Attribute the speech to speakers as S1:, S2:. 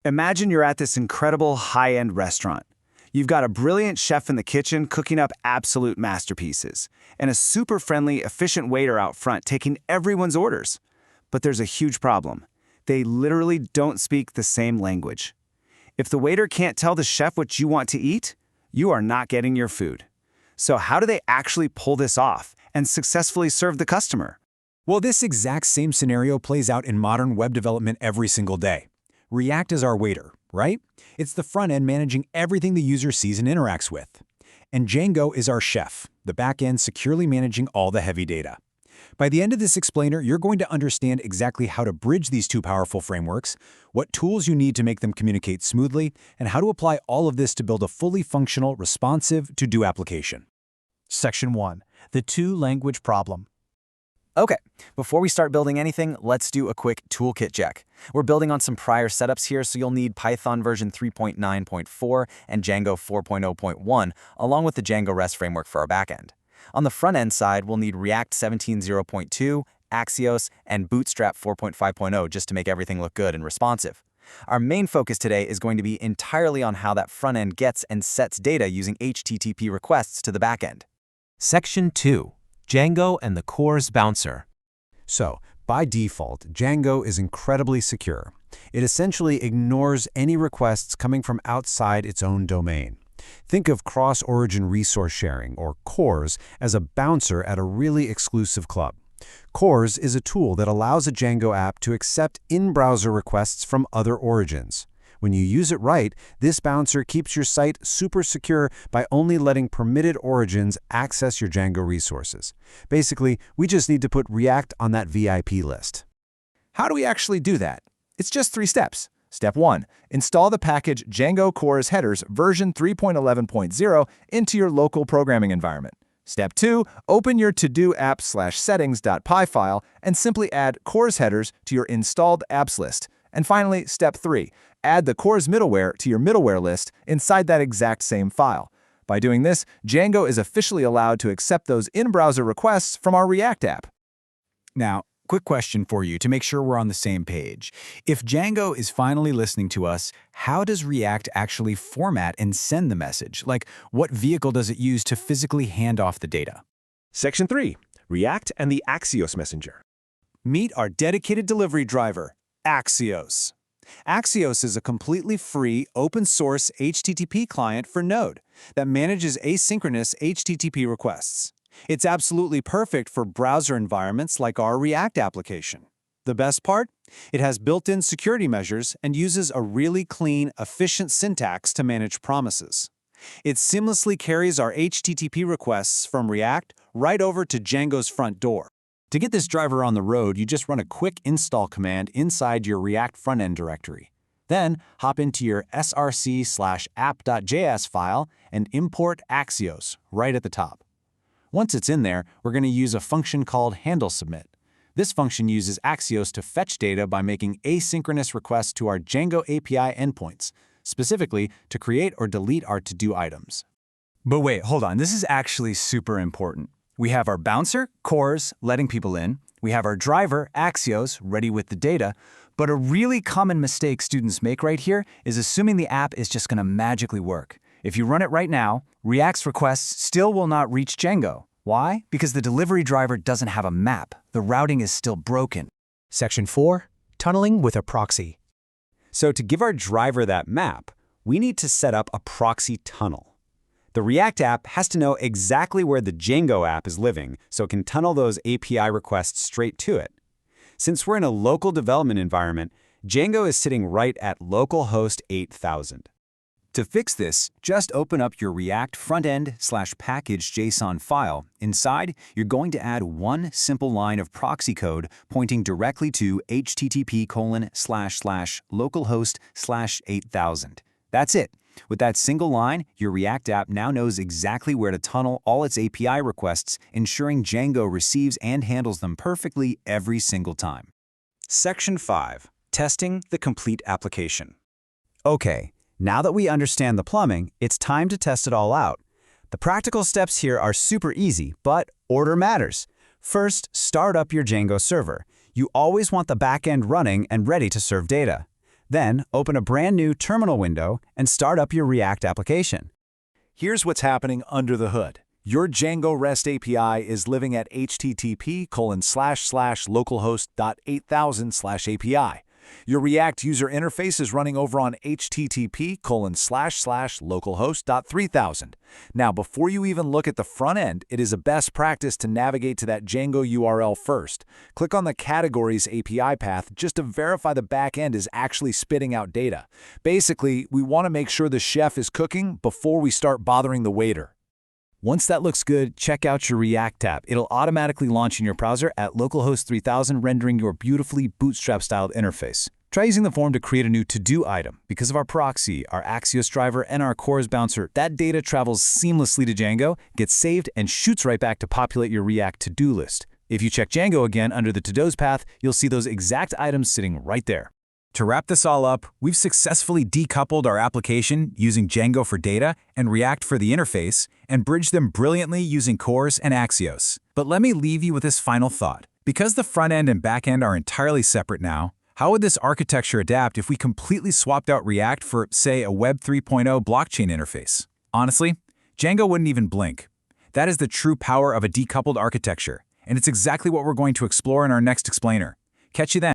S1: Imagine you're at this incredible high-end restaurant. You've got a brilliant chef in the kitchen cooking up absolute masterpieces, and a super friendly, efficient waiter out front taking everyone's orders. But there's a huge problem. They literally don't speak the same language. If the waiter can't tell the chef what you want to eat, you are not getting your food. So how do they actually pull this off and successfully serve the customer?
S2: Well, this exact same scenario plays out in modern web development every single day. React is our waiter, right? It's the front end managing everything the user sees and interacts with. And Django is our chef, the back end securely managing all the heavy data. By the end of this explainer, you're going to understand exactly how to bridge these two powerful frameworks, what tools you need to make them communicate smoothly, and how to apply all of this to build a fully functional, responsive, to-do application.
S3: Section 1. The two-language problem.
S4: Okay, before we start building anything, let's do a quick toolkit check. We're building on some prior setups here, so you'll need Python version 3.9.4 and Django 4.0.1, along with the Django REST framework for our backend. On the front-end side, we'll need React 17.0.2, Axios, and Bootstrap 4.5.0 just to make everything look good and responsive. Our main focus today is going to be entirely on how that front-end gets and sets data using HTTP requests to the backend.
S5: Section 2. Django and the Core's Bouncer.
S2: So, by default, Django is incredibly secure. It essentially ignores any requests coming from outside its own domain. Think of cross-origin resource sharing, or CORS, as a bouncer at a really exclusive club. CORS is a tool that allows a Django app to accept in-browser requests from other origins. When you use it right, this bouncer keeps your site super secure by only letting permitted origins access your Django resources. Basically, we just need to put React on that VIP list.
S3: How do we actually do that? It's just 3 steps. Step 1. Install the package Django Cores Headers version 3.11.0 into your local programming environment. Step 2. Open your to-do app/settings.py file and simply add Cores Headers to your installed apps list. And finally, Step 3. Add the Cores middleware to your middleware list inside that exact same file. By doing this, Django is officially allowed to accept those in-browser requests from our React app.
S2: Now, quick question for you to make sure we're on the same page. If Django is finally listening to us, how does React actually format and send the message? Like, what vehicle does it use to physically hand off the data?
S6: Section 3. React and the Axios messenger.
S1: Meet our dedicated delivery driver, Axios. Axios is a completely free, open-source HTTP client for Node that manages asynchronous HTTP requests. It's absolutely perfect for browser environments like our React application. The best part? It has built-in security measures and uses a really clean, efficient syntax to manage promises. It seamlessly carries our HTTP requests from React right over to Django's front door. To get this driver on the road, you just run a quick install command inside your React front-end directory. Then, hop into your src/app.js file and import Axios right at the top. Once it's in there, we're going to use a function called handleSubmit. This function uses Axios to fetch data by making asynchronous requests to our Django API endpoints, specifically to create or delete our to-do items.
S3: But wait, hold on. This is actually super important. We have our bouncer, Cores, letting people in. We have our driver, Axios, ready with the data. But a really common mistake students make right here is assuming the app is just going to magically work. If you run it right now, React's requests still will not reach Django. Why? Because the delivery driver doesn't have a map. The routing is still broken.
S5: Section 4. Tunneling with a proxy.
S2: So to give our driver that map, we need to set up a proxy tunnel. The React app has to know exactly where the Django app is living so it can tunnel those API requests straight to it. Since we're in a local development environment, Django is sitting right at localhost 8000. To fix this, just open up your React frontend/package.json file. Inside, you're going to add one simple line of proxy code pointing directly to http://localhost/8000. That's it. With that single line, your React app now knows exactly where to tunnel all its API requests, ensuring Django receives and handles them perfectly every single time.
S1: Section 5. Testing the complete application. Okay, now that we understand the plumbing, it's time to test it all out. The practical steps here are super easy, but order matters. First, start up your Django server. You always want the backend running and ready to serve data.
S2: Then, open a brand new terminal window and start up your React application.
S1: Here's what's happening under the hood. Your Django REST API is living at http://localhost.8000/API. Your React user interface is running over on http://localhost.3000. Now, before you even look at the front end, it is a best practice to navigate to that Django URL first. Click on the Categories API path just to verify the back end is actually spitting out data. Basically, we want to make sure the chef is cooking before we start bothering the waiter. Once that looks good, check out your React tab. It'll automatically launch in your browser at localhost 3000, rendering your beautifully Bootstrap-styled interface. Try using the form to create a new to-do item. Because of our proxy, our Axios driver, and our cores bouncer, that data travels seamlessly to Django, gets saved, and shoots right back to populate your React to-do list. If you check Django again under the to-dos path, you'll see those exact items sitting right there.
S2: To wrap this all up, we've successfully decoupled our application using Django for data and React for the interface, and bridged them brilliantly using cores and Axios. But let me leave you with this final thought. Because the front end and back end are entirely separate now, how would this architecture adapt if we completely swapped out React for, say, a Web 3.0 blockchain interface? Honestly, Django wouldn't even blink. That is the true power of a decoupled architecture, and it's exactly what we're going to explore in our next explainer. Catch you then.